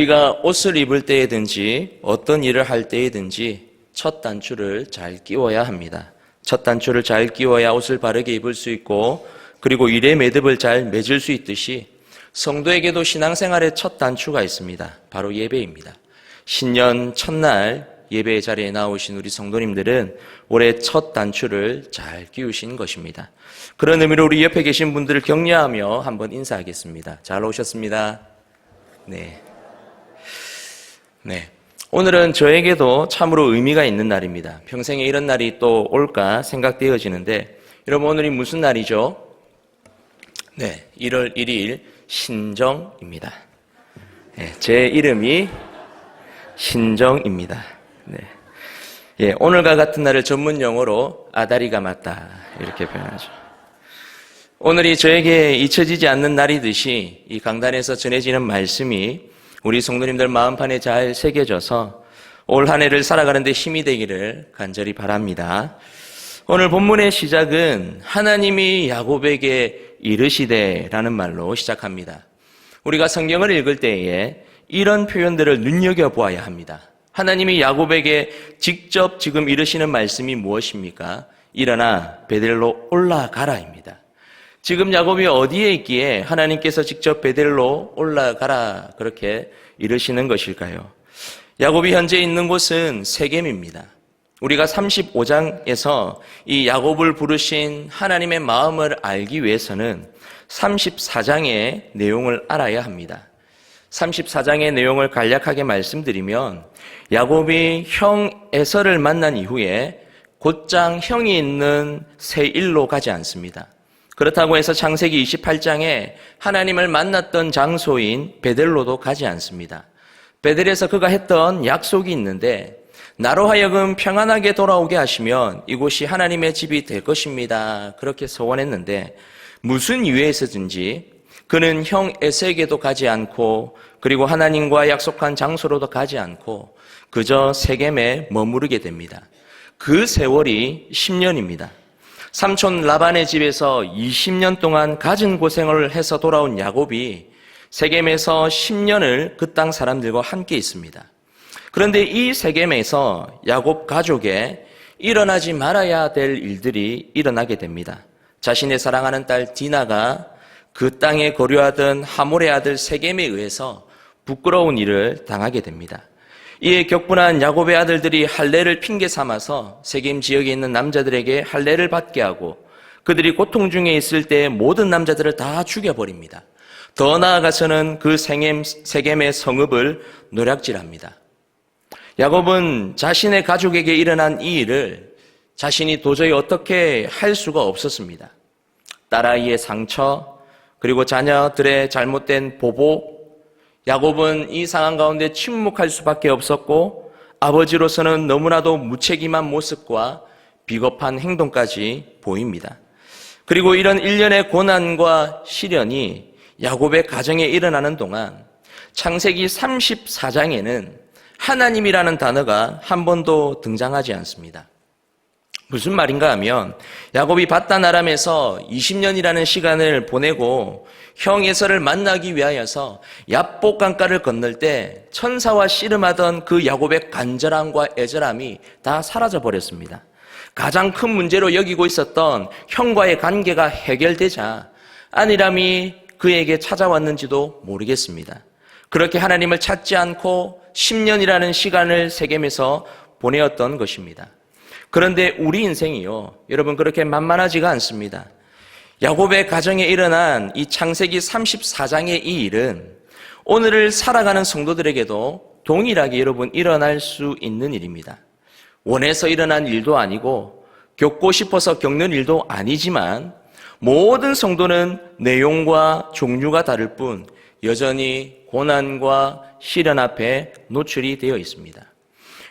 우리가 옷을 입을 때에든지 어떤 일을 할 때에든지 첫 단추를 잘 끼워야 합니다. 첫 단추를 잘 끼워야 옷을 바르게 입을 수 있고, 그리고 일의 매듭을 잘 맺을 수 있듯이 성도에게도 신앙생활의 첫 단추가 있습니다. 바로 예배입니다. 신년 첫날 예배의 자리에 나오신 우리 성도님들은 올해 첫 단추를 잘 끼우신 것입니다. 그런 의미로 우리 옆에 계신 분들을 격려하며 한번 인사하겠습니다. 잘 오셨습니다. 네. 오늘은 저에게도 참으로 의미가 있는 날입니다. 평생에 이런 날이 또 올까 생각되어지는데, 여러분 오늘이 무슨 날이죠? 네, 1월 1일 신정입니다. 네, 제 이름이 신정입니다. 네. 예, 오늘과 같은 날을 전문 용어로 아다리가 맞다 이렇게 표현하죠. 오늘이 저에게 잊혀지지 않는 날이듯이 이 강단에서 전해지는 말씀이 우리 성도님들 마음판에 잘 새겨져서 올 한 해를 살아가는 데 힘이 되기를 간절히 바랍니다. 오늘 본문의 시작은 하나님이 야곱에게 이르시되라는 말로 시작합니다. 우리가 성경을 읽을 때에 이런 표현들을 눈여겨보아야 합니다. 하나님이 야곱에게 직접 지금 이르시는 말씀이 무엇입니까? 일어나 베델로 올라가라입니다. 지금 야곱이 어디에 있기에 하나님께서 직접 베델로 올라가라 그렇게 이르시는 것일까요? 야곱이 현재 있는 곳은 세겜입니다. 우리가 35장에서 이 야곱을 부르신 하나님의 마음을 알기 위해서는 34장의 내용을 알아야 합니다. 34장의 내용을 간략하게 말씀드리면, 야곱이 형 에서를 만난 이후에 곧장 형이 있는 세일로 가지 않습니다. 그렇다고 해서 창세기 28장에 하나님을 만났던 장소인 베델로도 가지 않습니다. 베델에서 그가 했던 약속이 있는데, 나로 하여금 평안하게 돌아오게 하시면 이곳이 하나님의 집이 될 것입니다. 그렇게 서원했는데, 무슨 이유에서든지 그는 형 에서에게도 가지 않고, 그리고 하나님과 약속한 장소로도 가지 않고 그저 세겜에 머무르게 됩니다. 그 세월이 10년입니다. 삼촌 라반의 집에서 20년 동안 갖은 고생을 해서 돌아온 야곱이 세겜에서 10년을 그 땅 사람들과 함께 있습니다. 그런데 이 세겜에서 야곱 가족에 일어나지 말아야 될 일들이 일어나게 됩니다. 자신의 사랑하는 딸 디나가 그 땅에 거류하던 하몰의 아들 세겜에 의해서 부끄러운 일을 당하게 됩니다. 이에 격분한 야곱의 아들들이 할례를 핑계 삼아서 세겜 지역에 있는 남자들에게 할례를 받게 하고, 그들이 고통 중에 있을 때 모든 남자들을 다 죽여버립니다. 더 나아가서는 그 세겜의 성읍을 노략질합니다. 야곱은 자신의 가족에게 일어난 이 일을 자신이 도저히 어떻게 할 수가 없었습니다. 딸아이의 상처, 그리고 자녀들의 잘못된 보복, 야곱은 이 상황 가운데 침묵할 수밖에 없었고, 아버지로서는 너무나도 무책임한 모습과 비겁한 행동까지 보입니다. 그리고 이런 일련의 고난과 시련이 야곱의 가정에 일어나는 동안 창세기 34장에는 하나님이라는 단어가 한 번도 등장하지 않습니다. 무슨 말인가 하면, 야곱이 밧단 아람에서 20년이라는 시간을 보내고 형 에서를 만나기 위하여서 얍복 강가를 건널 때 천사와 씨름하던 그 야곱의 간절함과 애절함이 다 사라져 버렸습니다. 가장 큰 문제로 여기고 있었던 형과의 관계가 해결되자 안일함이 그에게 찾아왔는지도 모르겠습니다. 그렇게 하나님을 찾지 않고 10년이라는 시간을 세겜에서 보내었던 것입니다. 그런데 우리 인생이요, 여러분 그렇게 만만하지가 않습니다. 야곱의 가정에 일어난 이 창세기 34장의 이 일은 오늘을 살아가는 성도들에게도 동일하게 여러분 일어날 수 있는 일입니다. 원해서 일어난 일도 아니고 겪고 싶어서 겪는 일도 아니지만, 모든 성도는 내용과 종류가 다를 뿐 여전히 고난과 시련 앞에 노출이 되어 있습니다.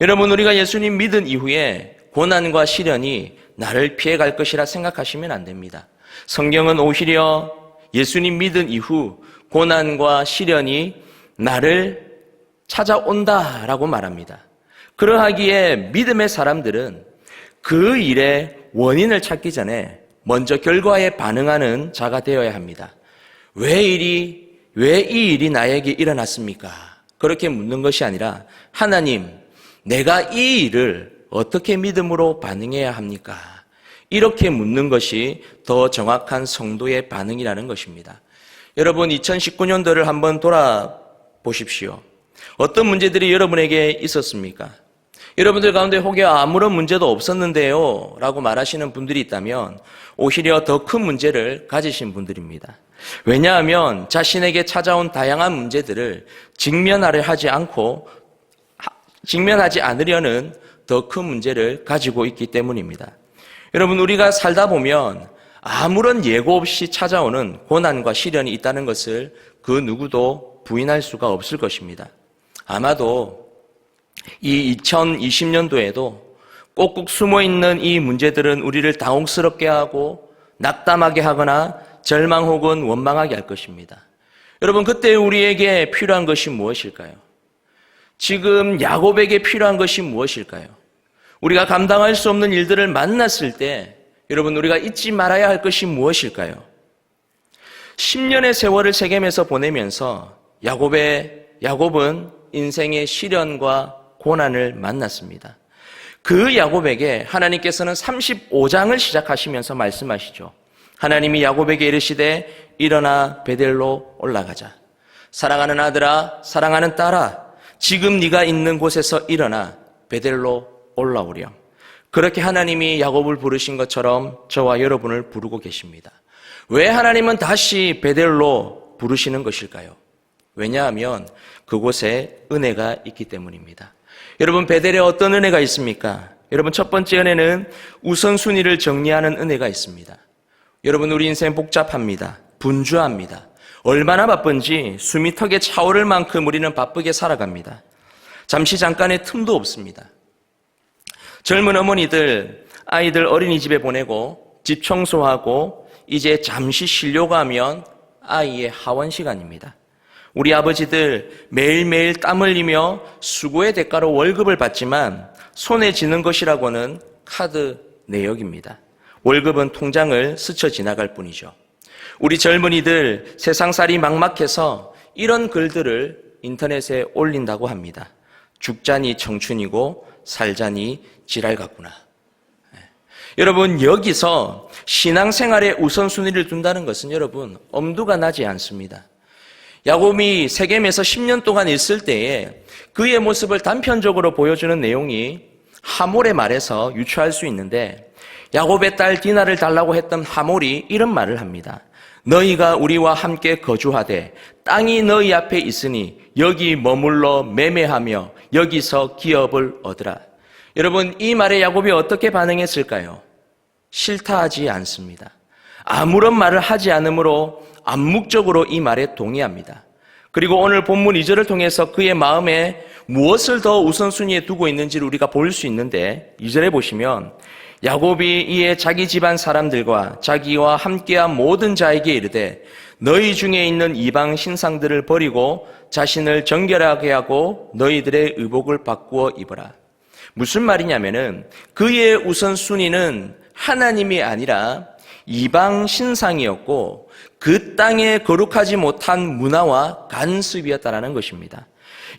여러분, 우리가 예수님 믿은 이후에 고난과 시련이 나를 피해갈 것이라 생각하시면 안 됩니다. 성경은 오히려 예수님 믿은 이후 고난과 시련이 나를 찾아온다라고 말합니다. 그러하기에 믿음의 사람들은 그 일의 원인을 찾기 전에 먼저 결과에 반응하는 자가 되어야 합니다. 왜 이 일이 나에게 일어났습니까? 그렇게 묻는 것이 아니라 하나님, 내가 이 일을 어떻게 믿음으로 반응해야 합니까? 이렇게 묻는 것이 더 정확한 성도의 반응이라는 것입니다. 여러분, 2019년도를 한번 돌아보십시오. 어떤 문제들이 여러분에게 있었습니까? 여러분들 가운데 혹여 아무런 문제도 없었는데요 라고 말하시는 분들이 있다면 오히려 더 큰 문제를 가지신 분들입니다. 왜냐하면 자신에게 찾아온 다양한 문제들을 직면하지 않으려는 더 큰 문제를 가지고 있기 때문입니다. 여러분, 우리가 살다 보면 아무런 예고 없이 찾아오는 고난과 시련이 있다는 것을 그 누구도 부인할 수가 없을 것입니다. 아마도 이 2020년도에도 꼭꼭 숨어있는 이 문제들은 우리를 당혹스럽게 하고 낙담하게 하거나 절망 혹은 원망하게 할 것입니다. 여러분, 그때 우리에게 필요한 것이 무엇일까요? 지금 야곱에게 필요한 것이 무엇일까요? 우리가 감당할 수 없는 일들을 만났을 때 여러분, 우리가 잊지 말아야 할 것이 무엇일까요? 10년의 세월을 세겜에서 보내면서 야곱은 인생의 시련과 고난을 만났습니다. 그 야곱에게 하나님께서는 35장을 시작하시면서 말씀하시죠. 하나님이 야곱에게 이르시되 일어나 베델로 올라가자. 사랑하는 아들아, 사랑하는 딸아, 지금 네가 있는 곳에서 일어나 베델로 올라오렴. 그렇게 하나님이 야곱을 부르신 것처럼 저와 여러분을 부르고 계십니다. 왜 하나님은 다시 베델로 부르시는 것일까요? 왜냐하면 그곳에 은혜가 있기 때문입니다. 여러분, 베델에 어떤 은혜가 있습니까? 여러분, 첫 번째 은혜는 우선순위를 정리하는 은혜가 있습니다. 여러분, 우리 인생 복잡합니다. 분주합니다. 얼마나 바쁜지 숨이 턱에 차오를 만큼 우리는 바쁘게 살아갑니다. 잠깐의 틈도 없습니다. 젊은 어머니들, 아이들 어린이집에 보내고 집 청소하고 이제 잠시 쉬려고 하면 아이의 하원 시간입니다. 우리 아버지들 매일매일 땀 흘리며 수고의 대가로 월급을 받지만 손에 쥐는 것이라고는 카드 내역입니다. 월급은 통장을 스쳐 지나갈 뿐이죠. 우리 젊은이들 세상살이 막막해서 이런 글들을 인터넷에 올린다고 합니다. 죽자니 청춘이고 살자니 지랄 같구나. 여러분, 여기서 신앙생활에 우선순위를 둔다는 것은 여러분 엄두가 나지 않습니다. 야곱이 세겜에서 10년 동안 있을 때에 그의 모습을 단편적으로 보여주는 내용이 하몰의 말에서 유추할 수 있는데, 야곱의 딸 디나를 달라고 했던 하몰이 이런 말을 합니다. 너희가 우리와 함께 거주하되 땅이 너희 앞에 있으니 여기 머물러 매매하며 여기서 기업을 얻으라. 여러분, 이 말에 야곱이 어떻게 반응했을까요? 싫다 하지 않습니다. 아무런 말을 하지 않으므로 암묵적으로 이 말에 동의합니다. 그리고 오늘 본문 2절을 통해서 그의 마음에 무엇을 더 우선순위에 두고 있는지를 우리가 볼 수 있는데, 2절에 보시면 야곱이 이에 자기 집안 사람들과 자기와 함께한 모든 자에게 이르되 너희 중에 있는 이방 신상들을 버리고 자신을 정결하게 하고 너희들의 의복을 바꾸어 입어라. 무슨 말이냐면은 그의 우선순위는 하나님이 아니라 이방 신상이었고 그 땅에 거룩하지 못한 문화와 간습이었다라는 것입니다.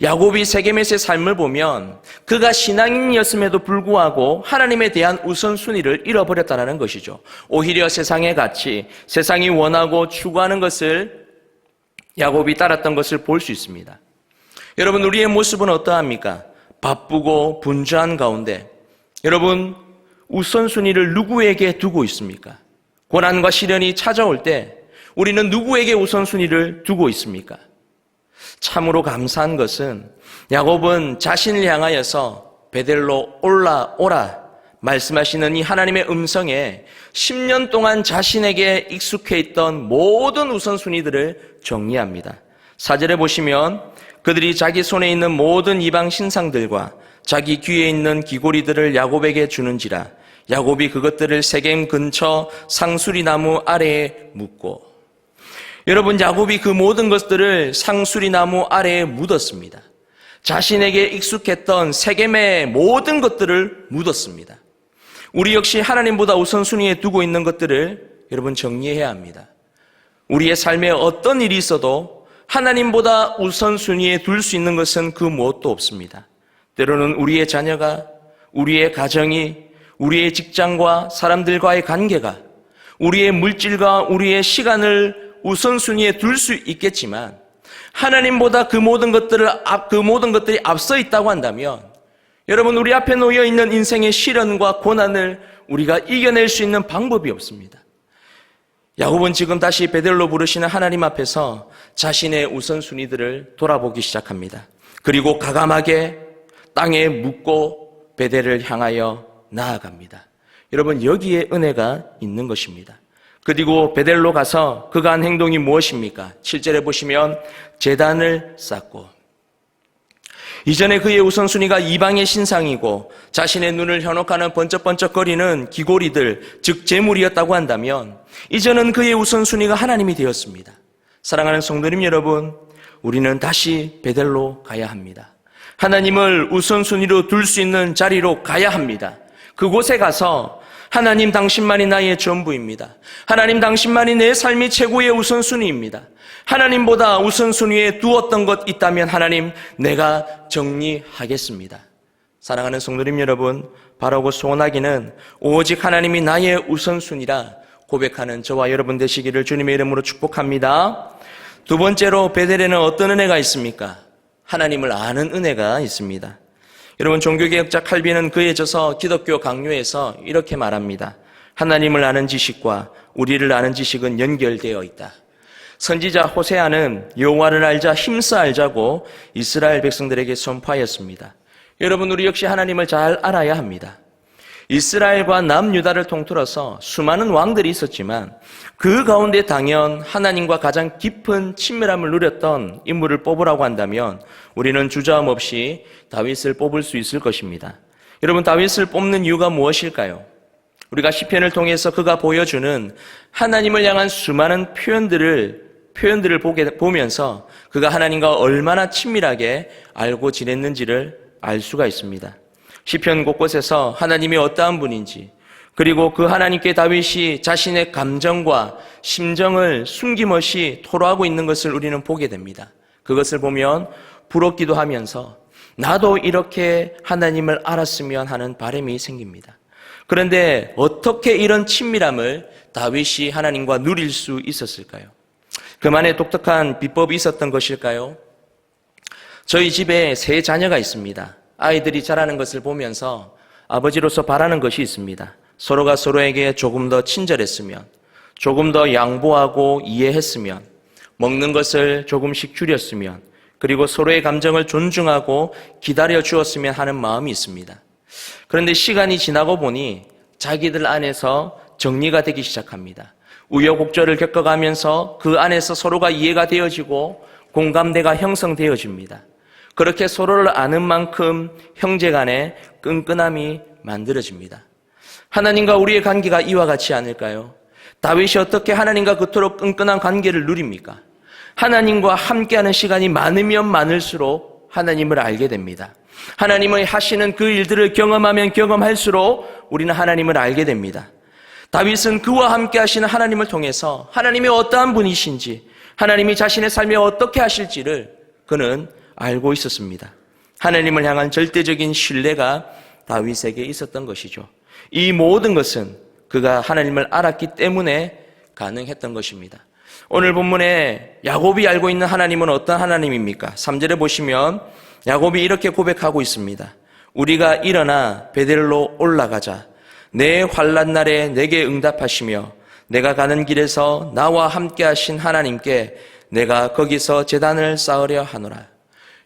야곱이 세겜에서의 삶을 보면 그가 신앙인이었음에도 불구하고 하나님에 대한 우선순위를 잃어버렸다는 것이죠. 오히려 세상의 가치, 세상이 원하고 추구하는 것을 야곱이 따랐던 것을 볼 수 있습니다. 여러분, 우리의 모습은 어떠합니까? 바쁘고 분주한 가운데 여러분, 우선순위를 누구에게 두고 있습니까? 고난과 시련이 찾아올 때 우리는 누구에게 우선순위를 두고 있습니까? 참으로 감사한 것은 야곱은 자신을 향하여서 베델로 올라오라 말씀하시는 이 하나님의 음성에 10년 동안 자신에게 익숙해 있던 모든 우선순위들을 정리합니다. 4절에 보시면 그들이 자기 손에 있는 모든 이방 신상들과 자기 귀에 있는 귀고리들을 야곱에게 주는지라 야곱이 그것들을 세겜 근처 상수리 나무 아래에 묻고, 여러분, 야곱이 그 모든 것들을 상수리 나무 아래에 묻었습니다. 자신에게 익숙했던 세겜의 모든 것들을 묻었습니다. 우리 역시 하나님보다 우선순위에 두고 있는 것들을 여러분 정리해야 합니다. 우리의 삶에 어떤 일이 있어도 하나님보다 우선순위에 둘 수 있는 것은 그 무엇도 없습니다. 때로는 우리의 자녀가, 우리의 가정이, 우리의 직장과 사람들과의 관계가, 우리의 물질과 우리의 시간을 우선순위에 둘 수 있겠지만 하나님보다 그 모든 것들이 앞서 있다고 한다면 여러분, 우리 앞에 놓여 있는 인생의 시련과 고난을 우리가 이겨낼 수 있는 방법이 없습니다. 야곱은 지금 다시 베델로 부르시는 하나님 앞에서 자신의 우선순위들을 돌아보기 시작합니다. 그리고 과감하게 땅에 묻고 베델을 향하여 나아갑니다. 여러분, 여기에 은혜가 있는 것입니다. 그리고 베델로 가서 그가 한 행동이 무엇입니까? 7절에 보시면 제단을 쌓고, 이전에 그의 우선순위가 이방의 신상이고 자신의 눈을 현혹하는 번쩍번쩍거리는 기고리들, 즉 재물이었다고 한다면 이제는 그의 우선순위가 하나님이 되었습니다. 사랑하는 성도님 여러분, 우리는 다시 베델로 가야 합니다. 하나님을 우선순위로 둘 수 있는 자리로 가야 합니다. 그곳에 가서 하나님 당신만이 나의 전부입니다. 하나님 당신만이 내 삶의 최고의 우선순위입니다. 하나님보다 우선순위에 두었던 것 있다면 하나님, 내가 정리하겠습니다. 사랑하는 성도님 여러분, 바라고 소원하기는 오직 하나님이 나의 우선순위라 고백하는 저와 여러분 되시기를 주님의 이름으로 축복합니다. 두 번째로, 베델에는 어떤 은혜가 있습니까? 하나님을 아는 은혜가 있습니다. 여러분, 종교개혁자 칼빈은 그에 져서 기독교 강요에서 이렇게 말합니다. 하나님을 아는 지식과 우리를 아는 지식은 연결되어 있다. 선지자 호세아는 여호와를 알자, 힘써 알자고 이스라엘 백성들에게 선포하였습니다. 여러분, 우리 역시 하나님을 잘 알아야 합니다. 이스라엘과 남유다를 통틀어서 수많은 왕들이 있었지만 그 가운데 당연 하나님과 가장 깊은 친밀함을 누렸던 인물을 뽑으라고 한다면 우리는 주저함 없이 다윗을 뽑을 수 있을 것입니다. 여러분, 다윗을 뽑는 이유가 무엇일까요? 우리가 시편을 통해서 그가 보여주는 하나님을 향한 수많은 표현들을 보면서 그가 하나님과 얼마나 친밀하게 알고 지냈는지를 알 수가 있습니다. 시편 곳곳에서 하나님이 어떠한 분인지, 그리고 그 하나님께 다윗이 자신의 감정과 심정을 숨김없이 토로하고 있는 것을 우리는 보게 됩니다. 그것을 보면 부럽기도 하면서 나도 이렇게 하나님을 알았으면 하는 바람이 생깁니다. 그런데 어떻게 이런 친밀함을 다윗이 하나님과 누릴 수 있었을까요? 그만의 독특한 비법이 있었던 것일까요? 저희 집에 3 자녀가 있습니다. 아이들이 자라는 것을 보면서 아버지로서 바라는 것이 있습니다. 서로가 서로에게 조금 더 친절했으면, 조금 더 양보하고 이해했으면, 먹는 것을 조금씩 줄였으면, 그리고 서로의 감정을 존중하고 기다려 주었으면 하는 마음이 있습니다. 그런데 시간이 지나고 보니 자기들 안에서 정리가 되기 시작합니다. 우여곡절을 겪어가면서 그 안에서 서로가 이해가 되어지고 공감대가 형성되어집니다. 그렇게 서로를 아는 만큼 형제 간에 끈끈함이 만들어집니다. 하나님과 우리의 관계가 이와 같지 않을까요? 다윗이 어떻게 하나님과 그토록 끈끈한 관계를 누립니까? 하나님과 함께하는 시간이 많으면 많을수록 하나님을 알게 됩니다. 하나님의 하시는 그 일들을 경험하면 경험할수록 우리는 하나님을 알게 됩니다. 다윗은 그와 함께 하시는 하나님을 통해서 하나님이 어떠한 분이신지, 하나님이 자신의 삶에 어떻게 하실지를 그는 알고 있었습니다. 하나님을 향한 절대적인 신뢰가 다윗에게 있었던 것이죠. 이 모든 것은 그가 하나님을 알았기 때문에 가능했던 것입니다. 오늘 본문에 야곱이 알고 있는 하나님은 어떤 하나님입니까? 3절에 보시면 야곱이 이렇게 고백하고 있습니다. 우리가 일어나 베델로 올라가자. 내 환난 날에 내게 응답하시며 내가 가는 길에서 나와 함께 하신 하나님께 내가 거기서 제단을 쌓으려 하노라.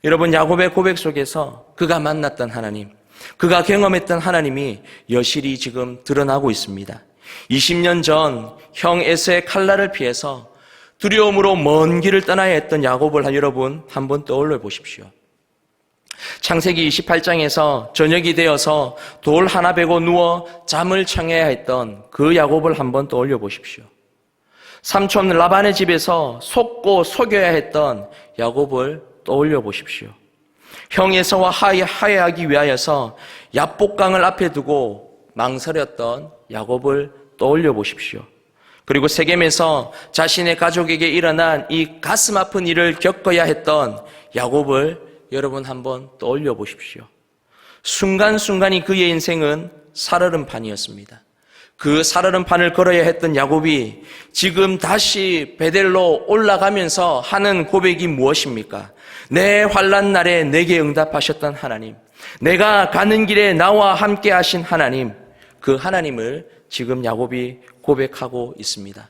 여러분, 야곱의 고백 속에서 그가 만났던 하나님, 그가 경험했던 하나님이 여실히 지금 드러나고 있습니다. 20년 전 형 에서의 칼날을 피해서 두려움으로 먼 길을 떠나야 했던 야곱을 여러분 한번 떠올려 보십시오. 창세기 28장에서 저녁이 되어서 돌 하나 베고 누워 잠을 청해야 했던 그 야곱을 한번 떠올려 보십시오. 삼촌 라반의 집에서 속고 속여야 했던 야곱을 떠올려 보십시오. 형 에서와 화해하기 위하여서 야복강을 앞에 두고 망설였던 야곱을 떠올려 보십시오. 그리고 세겜에서 자신의 가족에게 일어난 이 가슴 아픈 일을 겪어야 했던 야곱을 여러분 한번 떠올려 보십시오. 순간순간이 그의 인생은 살얼음판이었습니다. 그 살얼음판을 걸어야 했던 야곱이 지금 다시 베델로 올라가면서 하는 고백이 무엇입니까? 내 환난 날에 내게 응답하셨던 하나님, 내가 가는 길에 나와 함께 하신 하나님, 그 하나님을 지금 야곱이 고백하고 있습니다.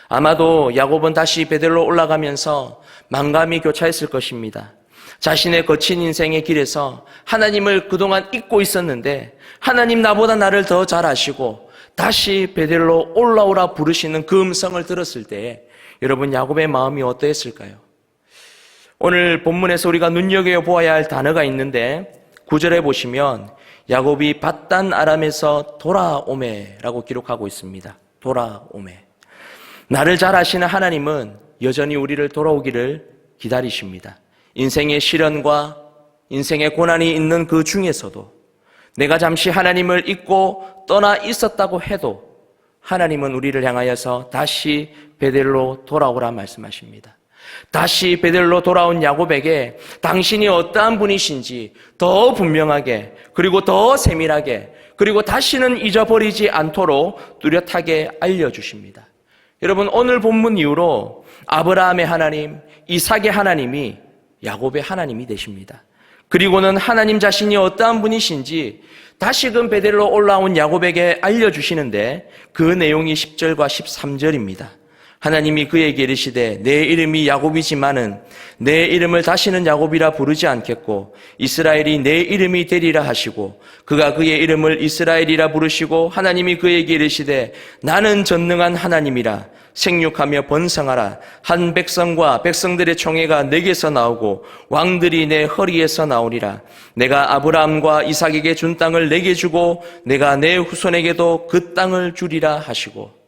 아마도 야곱은 다시 베델로 올라가면서 만감이 교차했을 것입니다. 자신의 거친 인생의 길에서 하나님을 그동안 잊고 있었는데 하나님 나보다 나를 더 잘 아시고 다시 베델로 올라오라 부르시는 그 음성을 들었을 때 여러분 야곱의 마음이 어떠했을까요? 오늘 본문에서 우리가 눈여겨보아야 할 단어가 있는데 9절에 보시면 야곱이 밧단 아람에서 돌아오매라고 기록하고 있습니다. 돌아오매. 나를 잘 아시는 하나님은 여전히 우리를 돌아오기를 기다리십니다. 인생의 시련과 인생의 고난이 있는 그 중에서도 내가 잠시 하나님을 잊고 떠나 있었다고 해도 하나님은 우리를 향하여서 다시 베델로 돌아오라 말씀하십니다. 다시 베델로 돌아온 야곱에게 당신이 어떠한 분이신지 더 분명하게 그리고 더 세밀하게 그리고 다시는 잊어버리지 않도록 뚜렷하게 알려주십니다. 여러분 오늘 본문 이후로 아브라함의 하나님, 이삭의 하나님이 야곱의 하나님이 되십니다. 그리고는 하나님 자신이 어떠한 분이신지 다시금 베델로 올라온 야곱에게 알려주시는데 그 내용이 10절과 13절입니다. 하나님이 그에게 이르시되 내 이름이 야곱이지만은 내 이름을 다시는 야곱이라 부르지 않겠고 이스라엘이 내 이름이 되리라 하시고 그가 그의 이름을 이스라엘이라 부르시고 하나님이 그에게 이르시되 나는 전능한 하나님이라 생육하며 번성하라. 한 백성과 백성들의 총회가 내게서 나오고 왕들이 내 허리에서 나오리라. 내가 아브라함과 이삭에게 준 땅을 내게 주고 내가 내 후손에게도 그 땅을 주리라 하시고